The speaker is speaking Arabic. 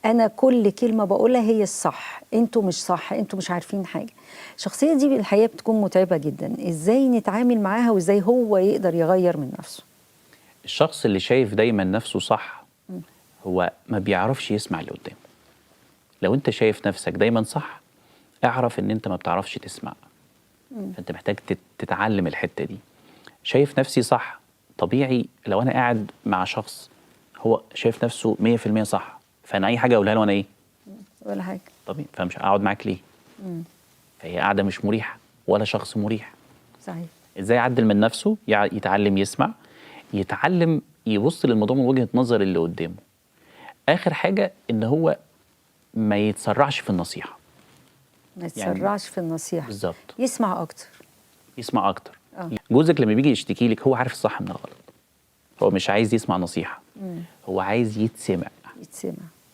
انا كل كلمه بقولها هي الصح، انتوا مش صح، انتوا مش عارفين حاجه. الشخصيه دي الحقيقه بتكون متعبه جدا. ازاي نتعامل معاها وازاي هو يقدر يغير من نفسه؟ الشخص اللي شايف دايما نفسه صح هو ما بيعرفش يسمع اللي قدامه. لو انت شايف نفسك دايما صح، اعرف ان انت ما بتعرفش تسمع. فانت محتاج تتعلم الحتة دي. شايف نفسي صح، طبيعي لو انا قاعد مع شخص هو شايف نفسه 100% صح، فانا اي حاجة اقولها له انا ايه؟ ولا حاجه. طبيعي، فمش هقعد معاك ليه؟ فهي قاعدة مش مريحة ولا شخص مريح. صحيح. ازاي يعدل من نفسه؟ يتعلم يسمع، يتعلم يبص للموضوع من وجهة نظر اللي قدامه. اخر حاجة ان هو ما يتسرعش في النصيحة. ما يتسرعش في النصيحه. بالظبط. يسمع اكتر. يسمع اكتر. جوزك لما بيجي يشتكي لك هو عارف الصح من الغلط، هو مش عايز يسمع نصيحة، هو عايز يتسمع. يتسمع.